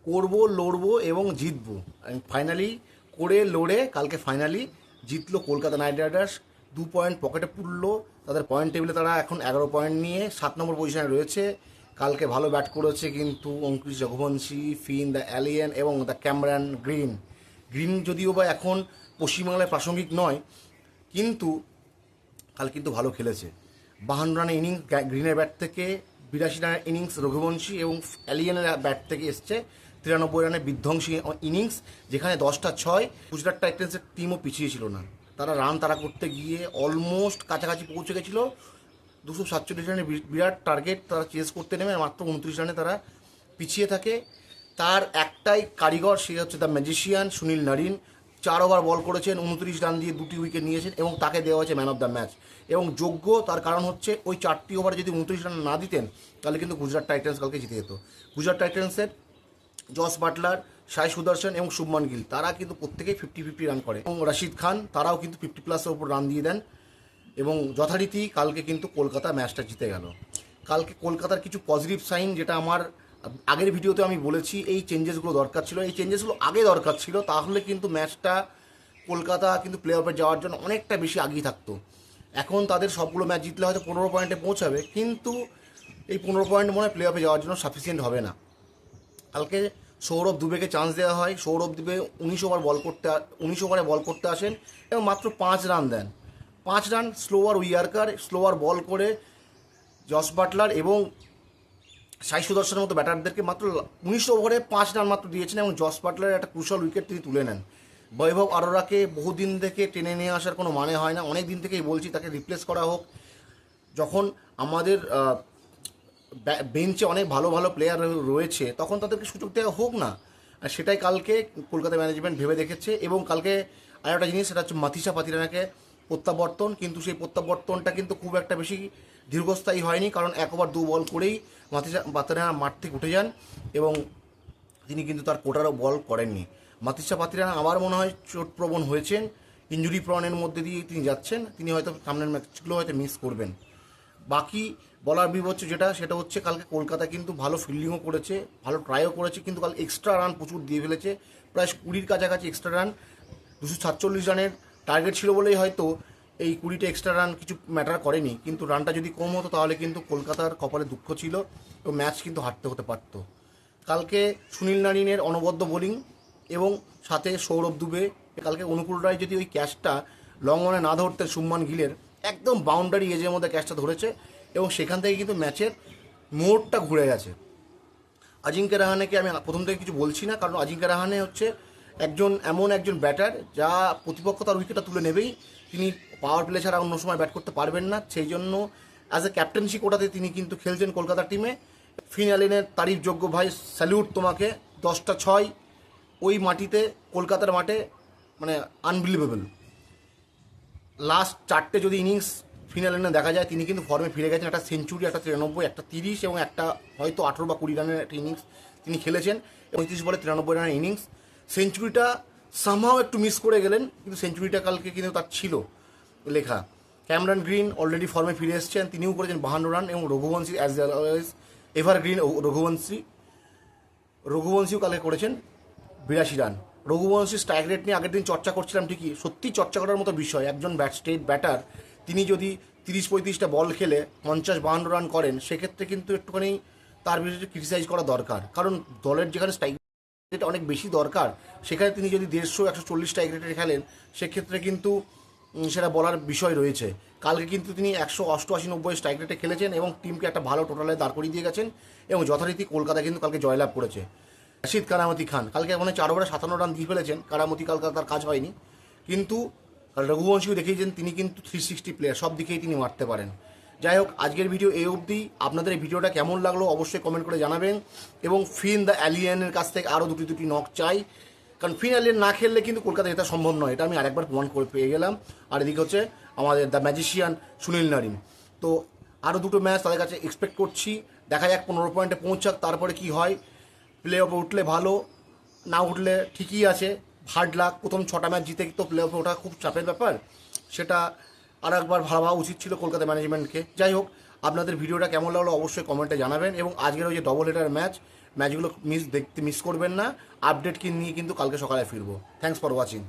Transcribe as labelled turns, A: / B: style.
A: করবো, লড়বো এবং জিতবো। ফাইনালি করে লড়ে কালকে ফাইনালি জিতলো কলকাতা নাইট রাইডার্স। 2 পয়েন্ট পকেটে পুরলো। তাদের পয়েন্ট টেবিলে তারা এখন 11 পয়েন্ট নিয়ে 7 নম্বর পজিশনে রয়েছে। কালকে ভালো ব্যাট করেছে কিন্তু অঙ্কুশ রঘুবংশী, ফিন দ্য অ্যালিয়েন এবং দ্য ক্যামেরন গ্রিন। গ্রিন যদিও বা এখন পশ্চিমবাংলায় প্রাসঙ্গিক নয়, কিন্তু কাল কিন্তু ভালো খেলেছে। 52 রানের ইনিংস গ্রিনের ব্যাট থেকে, 82 রানের ইনিংস রঘুবংশী এবং অ্যালিয়েনের ব্যাট থেকে এসছে 93 রানের বিধ্বংসী ইনিংস, যেখানে 10টা 6। গুজরাট টাইটান্সের টিমও পিছিয়ে ছিল না। তারা রান তারা করতে গিয়ে অলমোস্ট কাছাকাছি পৌঁছে গেছিলো। 247 রানের বিরাট টার্গেট তারা চেস করতে নেমে মাত্র 29 রানে তারা পিছিয়ে থাকে। তার একটাই কারিগর, সে হচ্ছে the magician Sunil Narine. 4 over ball করেছেন, 29 রান দিয়ে 2টি উইকেট নিয়েছেন এবং তাকে দেওয়া হয়েছে ম্যান অফ দ্য ম্যাচ। এবং যোগ্য তার কারণ হচ্ছে ওই 4টি ওভারে যদি 29 রান না দিতেন তাহলে কিন্তু গুজরাট টাইটান্স কালকে জিতে যেত। গুজরাট টাইটান্সের জস বাটলার, সাই সুদর্শন এবং শুভমান গিল তারা কিন্তু প্রত্যেকেই 50-50 রান করে, এবং রশিদ খান তারাও কিন্তু 50+ ওপর রান দিয়ে দেন। এবং যথারীতি কালকে কিন্তু কলকাতা ম্যাচটা জিতে গেল। কালকে কলকাতার কিছু পজিটিভ সাইন, যেটা আমার আগের ভিডিওতে আমি বলেছি, এই চেঞ্জেসগুলো দরকার ছিল, এই চেঞ্জেসগুলো আগে দরকার ছিল, তাহলে কিন্তু ম্যাচটা কলকাতা কিন্তু প্লে অফে যাওয়ার জন্য অনেকটা বেশি আগিয়ে থাকতো। এখন তাদের সবগুলো ম্যাচ জিতলে হয়তো 15 পয়েন্টে পৌঁছাবে, কিন্তু এই 15 পয়েন্ট মনে হয় প্লে অফে যাওয়ার জন্য সাফিসিয়েন্ট হবে না। কালকে সৌরভ দুবেকে চান্স দেওয়া হয়। সৌরভ দুবে 19 ওভারে বল করতে আসেন এবং মাত্র 5 রান দেন। 5 রান স্লোয়ার উইয়ার্কার, স্লোয়ার বল করে জস বাটলার এবং সাই সুদর্শনের মতো ব্যাটারদেরকে মাত্র 19 ওভারে 5 রান মাত্র দিয়েছেন, এবং জস বাটলারের একটা ক্রুশাল উইকেট তিনি তুলে নেন। বৈভব আরোরাকে বহুদিন থেকে টেনে নিয়ে আসার কোনো মানে হয় না, অনেক দিন থেকেই বলছি তাকে রিপ্লেস করা হোক। যখন আমাদের বেঞ্চে অনেক ভালো ভালো প্লেয়ার রয়েছে তখন তাদেরকে সুযোগ দেওয়া হোক না। আর সেটাই কালকে কলকাতা ম্যানেজমেন্ট ভেবে দেখেছে। এবং কালকে আরেকটা জিনিস, সেটা হচ্ছে মাথিসা পাতিরানাকে প্রত্যাবর্তন, কিন্তু সেই প্রত্যাবর্তনটা কিন্তু খুব একটা বেশি দীর্ঘস্থায়ী হয়নি, কারণ 1 ওভার 2 বল করেই মাথিসা পাতিরানা মাঠ থেকে উঠে যান এবং তিনি কিন্তু তার কোটারও বল করেননি। মাথিসা পাতিরানা আমার মনে হয় চোটপ্রবণ হয়েছেন, ইঞ্জুরি প্রনের মধ্যে দিয়ে তিনি যাচ্ছেন, তিনি হয়তো সামনের ম্যাচগুলো হয়তো মিস করবেন। বাকি বলার বিবচ্ছ সেটা হচ্ছে কালকে কলকাতা কিন্তু ভালো ফিল্ডিংও করেছে, ভালো ট্রাইও করেছে, কিন্তু কাল এক্সট্রা রান প্রচুর দিয়ে ফেলেছে, প্রায় 20-র কাছাকাছি এক্সট্রা রান। 247 রানের টার্গেট ছিল বলেই হয়তো এই 20টা এক্সট্রা রান কিছু ম্যাটার করেনি, কিন্তু রানটা যদি কম হতো তাহলে কিন্তু কলকাতার কপালে দুঃখ ছিল এবং ম্যাচ কিন্তু হারতে হতে পারত। কালকে সুনীল নারিনের অনবদ্য বোলিং এবং সাথে সৌরভ দুবে, কালকে অনুকূল রায় যদি ওই ক্যাচটা লং অনে না ধরতেন শুভমান গিলের, একদম বাউন্ডারি এজের মধ্যে ক্যাচটা ধরেছে এবং সেখান থেকে কিন্তু ম্যাচের মোড়টা ঘুরে গেছে। আজিঙ্ক্য রাহানেকে আমি প্রথম থেকে কিছু বলছি না, কারণ আজিঙ্ক্য রাহানে হচ্ছে এমন একজন ব্যাটার যা প্রতিপক্ষ তার উইকেটটা তুলে নেবেই, তিনি পাওয়ার প্লে ছাড়া অন্য সময় ব্যাট করতে পারবেন না। সেই জন্য অ্যাজ এ ক্যাপ্টেন্সি কোটাতে তিনি কিন্তু খেলছেন কলকাতার টিমে। ফিন অ্যালেনের তারিফযোগ্য, ভাই স্যালিউট তোমাকে। 10টা 6 ওই মাটিতে, কলকাতার মাঠে, মানে আনবিলিভেবল। লাস্ট 4টে যদি ইনিংস ফিনালে দেখা যায়, তিনি কিন্তু ফর্মে ফিরে গেছেন। একটা সেঞ্চুরি, একটা 93, একটা 30 এবং একটা হয়তো 18 বা 20 রানের একটা ইনিংস তিনি খেলেছেন। 35 বলে 93 রানের ইনিংস। সেঞ্চুরিটা সামহাও একটু মিস করে গেলেন, কিন্তু সেঞ্চুরিটা কালকে কিন্তু তার ছিল লেখা। ক্যামেরন গ্রিন অলরেডি ফর্মে ফিরে এসেছেন, তিনিও করেছেন 52 রান, এবং রঘুবংশী অ্যাজ অলওয়েজ এভারগ্রিন রঘুবংশীও কালকে করেছেন 82 রান। রঘুবংশী স্ট্রাইক রেট নিয়ে আগের দিন চর্চা করছিলাম ঠিকই, সত্যি চর্চা করার মতো বিষয়। একজন স্টেট ব্যাটার তিনি যদি 30-35টা বল খেলে 50-52 রান করেন, সেক্ষেত্রে কিন্তু একটুখানি তার বিরুদ্ধে ক্রিটিসাইজ করা দরকার, কারণ দলের যেখানে স্ট্রাইক রেট অনেক বেশি দরকার, সেখানে তিনি যদি 150-140 স্ট্রাইক রেটে খেলেন, সেক্ষেত্রে কিন্তু সেটা বলার বিষয় রয়েছে। কালকে কিন্তু তিনি 188-90 স্ট্রাইক রেটে খেলেছেন এবং টিমকে একটা ভালো টোটালে দাঁড় করিয়ে দিয়ে গেছেন, এবং যথারীতি কলকাতা কিন্তু কালকে জয়লাভ করেছে। রশিদ কারামতি খান কালকে মানে 4 ওভারে 57 রান দিয়ে ফেলেছেন। কারামতি কালকে তার কাজ হয়নি, কিন্তু রঘুবংশীও দেখিয়েছেন তিনি কিন্তু 360 প্লেয়ার, সব দিকেই তিনি মারতে পারেন। যাই হোক, আজকের ভিডিও এই অবধি। আপনাদের এই ভিডিওটা কেমন লাগলো অবশ্যই কমেন্ট করে জানাবেন, এবং ফিন দ্য অ্যালিয়েনের কাছ থেকে আরও দুটি নক চাই, কারণ ফিন অ্যালিয়েন না খেললে কিন্তু কলকাতা জেতা সম্ভব নয়, এটা আমি আরেকবার প্রমাণ করে পেয়ে গেলাম। আর এদিকে হচ্ছে আমাদের দ্য ম্যাজিশিয়ান সুনীল নারিন। তো আরও 2টো ম্যাচ তাদের কাছে এক্সপেক্ট করছি, দেখা যাক 15 পয়েন্টে পৌঁছাক, তারপরে কি হয়। প্লে অফে উঠলে ভালো, না উঠলে ঠিকই আছে, হার্ড লাক। প্রথম 6টা ম্যাচ জিতে তো প্লে অফে ওঠা খুব চাপের ব্যাপার, সেটা আর একবার ভাবা উচিত ছিল কলকাতা ম্যানেজমেন্টকে। যাই হোক, আপনাদের ভিডিওটা কেমন লাগলো অবশ্যই কমেন্টে জানাবেন, এবং আজকের ওই যে ডবল হেডার ম্যাচ ম্যাচগুলো দেখতে মিস করবেন না। আপডেট নিয়ে কিন্তু কালকে সকালে ফিরবো। Thanks for watching.